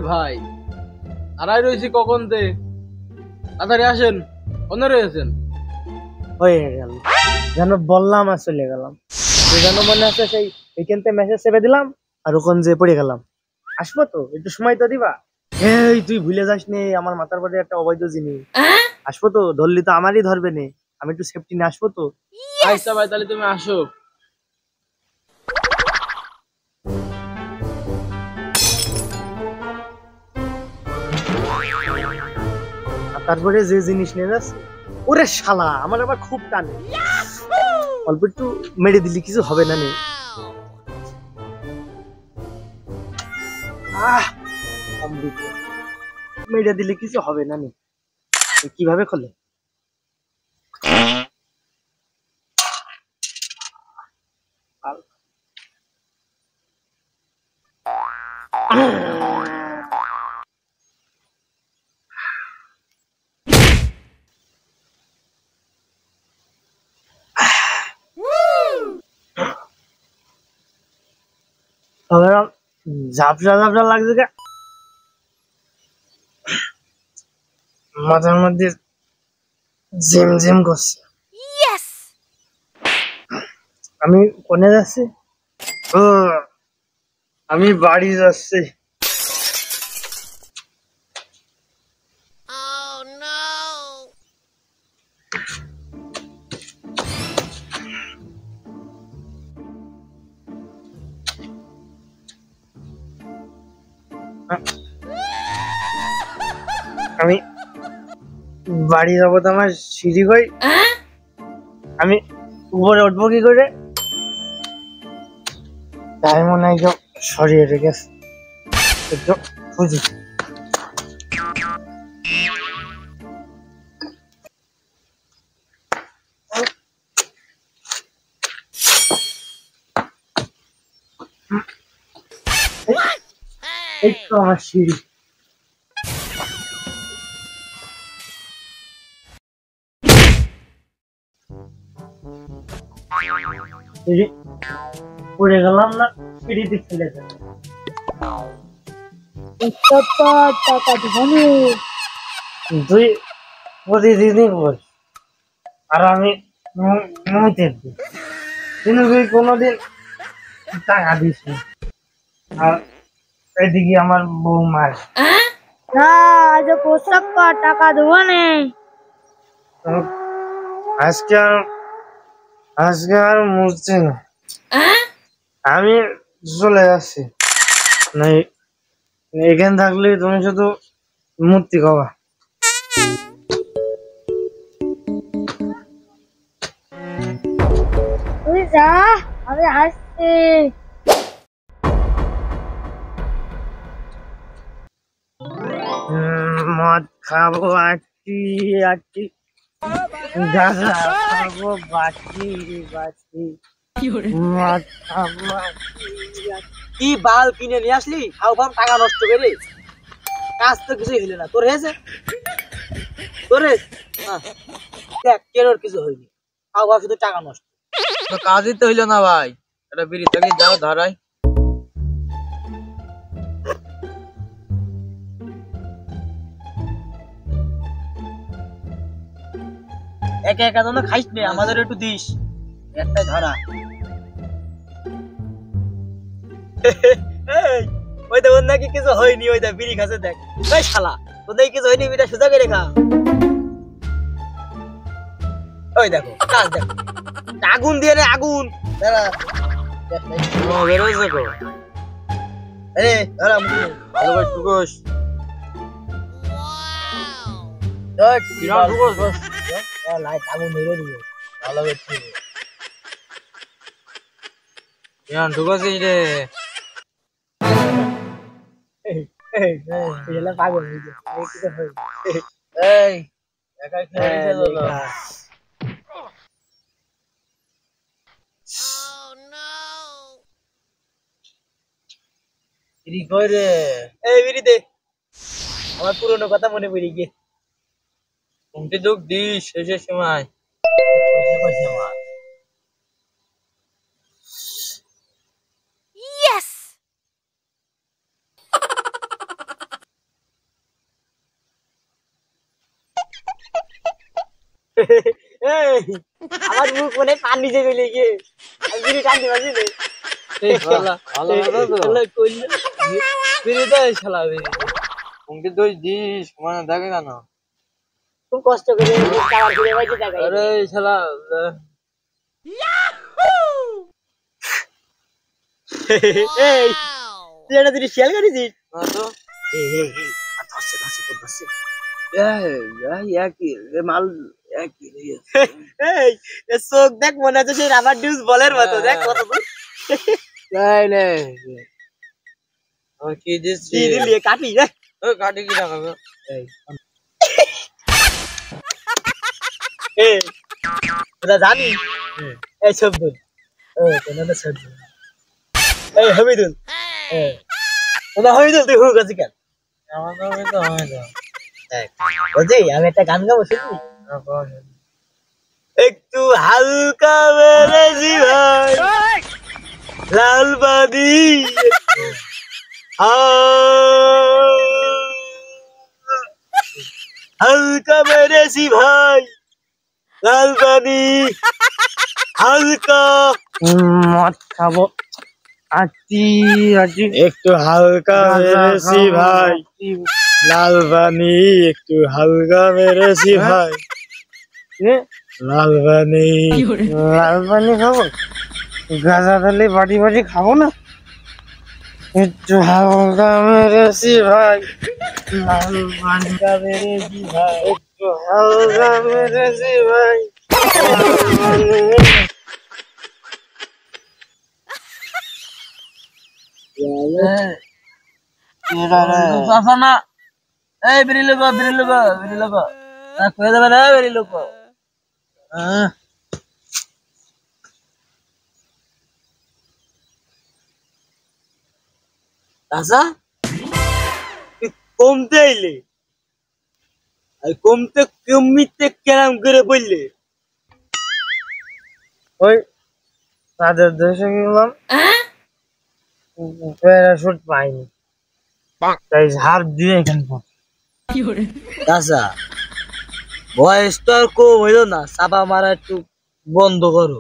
ভাই আড়াই রয়েছি কখন তে তাড়াতাড়ি আসেন কোন রয়েছেন হয়ে গেল যেন বললাম আর চলে গেলাম যেন মনে আছে সেই এইখান থেকে মেসেজ সেভে দিলাম আর ওখান যে পড়ে গেলাম আসবো তো একটু সময় তো দিবা এই তুই ভুলে যাস নে আমার মাথার পরে একটা অবৈধ জিনিস আসবো তো ধরলি তো আমারই ধরবে নে আমি একটু সেফটি নিয়ে আসবো তো আচ্ছা ভাই তাহলে তুমি আসো আর তারপরে যে জিনিস নিয়ে যাচ্ছে ওরে শালা আমার আবার খুব টানে অল্প একটু মেরে দিলি কিছু হবে না নে অমৃত মেরে দিলে কিছু হবে না নে কিভাবে খোলে ঝাপসা ঝাপসা লাগছে কে মাথার মধ্যে জিম জিম করছে আমি কোনে যাচ্ছি ও আমি বাড়ি যাচ্ছি আমি বাড়ি যাবো তো আমার সিঁড়ি কই আমি উপরে উঠবো কি করে তাই মনে হয় কেউ সরিয়ে রেখেছে একটু খুঁজি এই তো আমার সিঁড়ি পড়ে গেলাম না সিঁড়িতে ফেলে গেল টাকা দিবনি তুই প্রতিদিনই বল আর আমি মুইতে দিই কিন্তু তুই কোনোদিন টাকা দিস না আর এদিকে আমার বউ মার না আজ পোশাক টাকা দেবো না আজকে আর মুছছি না আমি চলে যাচ্ছি না এখানে থাকলে তুমি শুধু মূর্তি খাবা তুই যা আমি আসছি মদ খাবো আটটি গাঁজা খাবো বাটি মদ খাবো কি বাল কিনে নিয়ে আসলি খাও ভাব টাকা নষ্ট করে কাজ তো কিছুই হইলো না তোর হয়েছে তোরে দেখ কেন কিছু হয়নি খাও ভাব শুধু টাকা নষ্ট কাজই তো হইলো না ভাই এটা বিড়ি থেকে যাও ধরাই একা একা তো খাইস নে আমাদের একটু দিস একটাই ধরা ওই তো নাকি কিছু হয়নি ওই দা বিড়ি খাচ্ছে দেখ এই শালা তোদের কিছু হয়নি বিড়া সোজা করে খা ওই দেখো কাজ দেখো আগুন দিয়ে নে আগুন দাঁড়া বেরোছে গো আরে দাঁড়া ভালো করে টুকোস লাইট আগুন মেরে দিও ভালো করে ইয়ান ঢুকাছিস রে পাগল এই একাই খেয়ে দিল বিড়ি কই রে এই বিড়ি দে আমার পুরনো কথা মনে পড়ে গিয়ে ঘুমটি দুঃখ দিস শেষের সময় আমার মুখ মনে পানি যে গেলে গিয়ে আমি বিড়ি টানতে পারছি না এই শালা ভালো কথা তো শালা কইলো বিড়ি দে শালা বিড়ি উনকে দই দিস মানে দেখে কেন খুব কষ্ট করে খাবার খেয়ে বাইতে থাকা আরে শালা এই তুই এটা তুই শেয়ার করেছিস না তো ধরছে একই মাল একই এই এ চোখ দেখ মনে হচ্ছে সেই রাবার ডিউস বলের মতো দেখ কত নাই নাই আমার কি দিচ্ছি কি দিলি কাটি দেখ ওই কাটি কি টাকা এই তোরা জানি এই শব্দ তোরা শব্দ এই হামিদুল তোরা হামিদুল তুই হুক আছি কেন আমার নামে তো হয় না বলছি আমি একটা গান গাবো শুনবি একটু হালকা মেরেছি ভাই লাল বাদি হালকা মেরেছি ভাই লাল বাদি হালকা মদ খাবো আছি আছি একটু হালকা মেরেছি ভাই লাল বানি একটু হালকা মেরেছি ভাই লাল বানি লাল পানি খাবো গাঁজা তাহলে বাটি বাটি খাবো না একটু হালকা মেরেছি ভাই লাল পানি মেরেছি ভাই একটু হালকা মেরেছি ভাই চাচা না এই বেরি লোক কয়ে দেবে না বেরি লোক চাচা কমতে আইলে কমতে কমিতে কেরাম করে বললে ওই তাদের দেশে গেলাম প্যারাশুট পাইনি তাই ঝাড় দিয়ে এখানে চাচা বয়স তো আর কম হইল না চাপা মারা একটু বন্ধ করো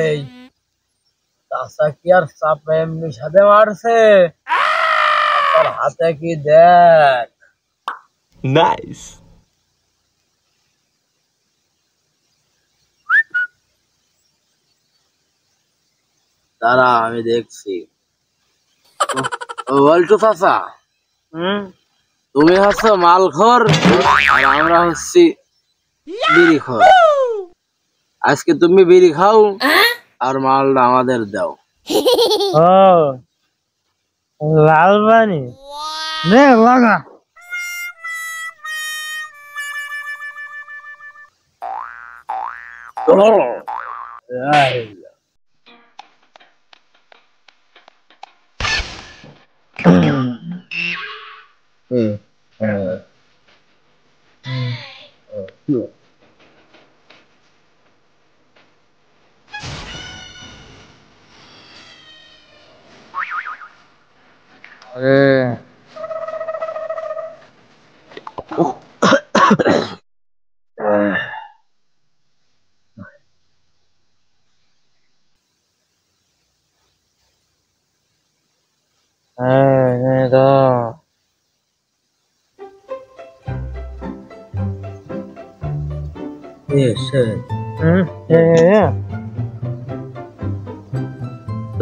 এই চাচা কি আর চাপা এমনি সাথে মারছে তার হাতে কি দেখ দাঁড়া আমি দেখছি বলছো চাচা তুমি হচ্ছে মালখোর আর আমরা হচ্ছি বিড়িখোর আজকে তুমি বিড়ি খাও আর মালটা আমাদের দাও ও লাল পানি নে লাগা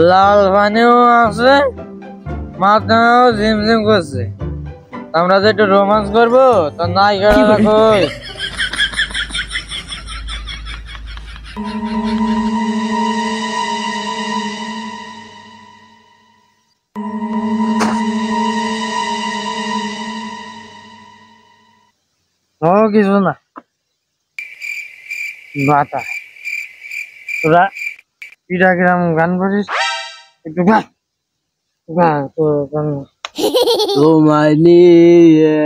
লাল পানিও আছে মাথাও ঝিমঝিম করছে আমরা যে একটু রোমান্স করবো তো নাই খেলা রাখো কিছু না বাতা তোরা পিঠা কিরাম গান করিস একটু গা গা তো গান তোমায় নিয়ে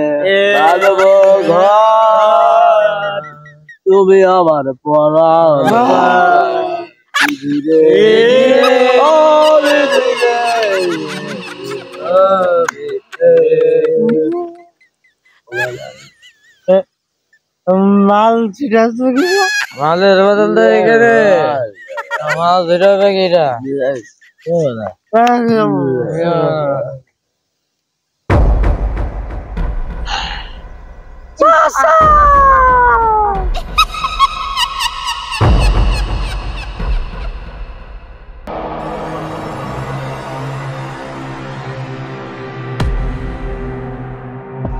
বাঁধবো ঘর তুমি আমার পরাণ মাল ছিটাচ্ছ কি মালের বদল তো এখানে মাল দুটো হবে কিটা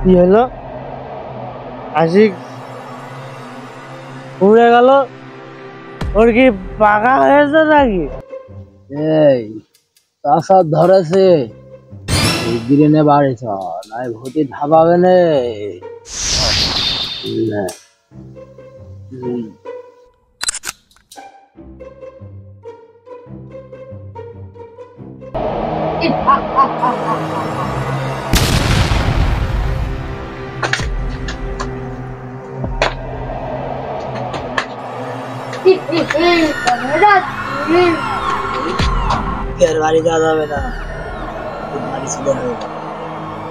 কি হলো আশিক উড়ে গেল ওর কি পাকা হয়েছে নাকি এই তাসাদ ধরেছে গিরিনে বাড়িছ নাই ভূতি ধাবাবে নে এর বাড়ি যাওয়া যাবে না বাড়ি ছিল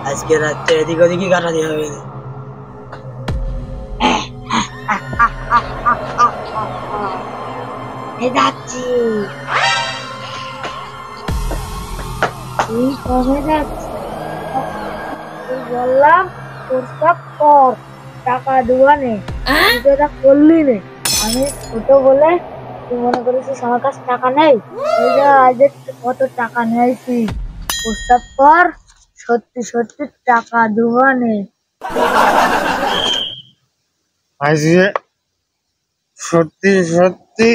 আজকে রাত্রে এদিক ওদিকই কাটাতে হবে যাচ্ছি তুই কবে যাচ্ছি তুই বললাম প্রস্তাব কর টাকা দেওয়া নেই তুই তো এটা করলি নে আমি ছোট বলে তুই মনে করেছিস আমার কাছে টাকা নেই ওই যে আজ কত টাকা নিয়েছি প্রস্তাব কর সত্যি সত্যি টাকা দেওয়া নেই আজকে সত্যি সত্যি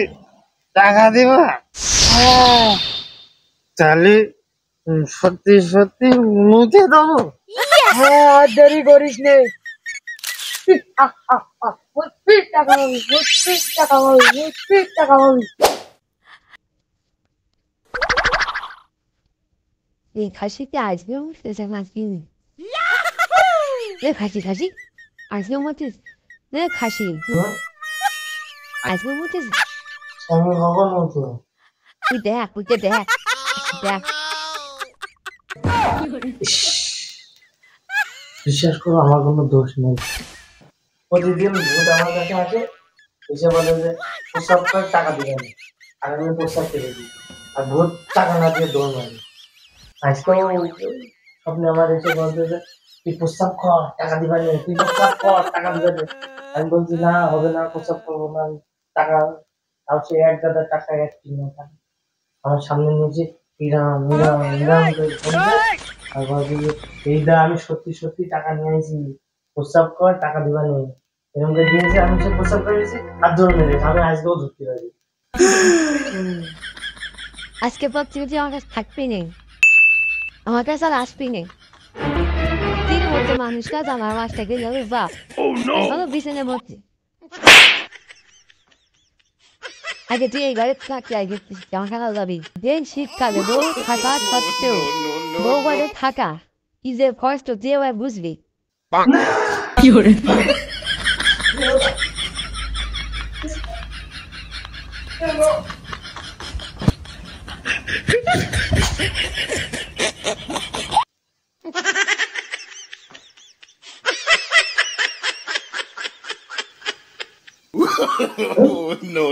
টাকা দিবা হ্যাঁ তাহলে সত্যি সত্যি মুখে দেবো হ্যাঁ আর দেরি করিস নে মুক্তির টাকা পাবি মুক্তির টাকা পাবি মুক্তির টাকা পাবি এই খাসিতে আজকে উঠতেছে নাকি খাসি আজকে উঠতেছে খাসি আজকে উঠতেছে আমি কখন উঠবো তুই দেখ দেখ বিশ্বাস করো আমার কোনো দোষ নেই প্রতিদিন ভূত আমার কাছে আসে এসে বলে যে প্রস্তাব করে টাকা দিবেন আর আমি প্রস্তাব করে দিই আর ভূত টাকা না দিয়ে দৌড় মারি আজকেও স্বপ্নে আমার এসে বলতে যে তুই প্রস্তাব কর টাকা দিবেন তুই প্রস্তাব কর টাকা দিবেন আমি বলছি না হবে না প্রস্তাব করবো না আমি টাকা তাও সে 1,000 টাকা 1 টাকা আমার সামনে নিয়েছে ইরাম করে বলছে আর বলছে যে এইটা আমি সত্যি সত্যি টাকা নিয়ে আসি প্রস্তাব কর টাকা দিবা নেই এরকম করে দিয়েছে আমি সে প্রস্তাব করেছি আর ধরে মেরেছি আমি আজকেও ধরতে পারি আজকে পর তুই আমার কাছে থাকবি নেই আমার কাছে আর আসবি নেই তিন মধ্যে মানুষ কাজ আমার মাছটাকে যাবে বা এখনো বিছানে মধ্যে আগে তুই এই ঘরে থাকতে আগে জামা খানা যাবি দিন শীতকালে বউ থাকা সত্ত্বেও বউ ঘরে থাকা কি যে কষ্ট তুই এবার বুঝবি no.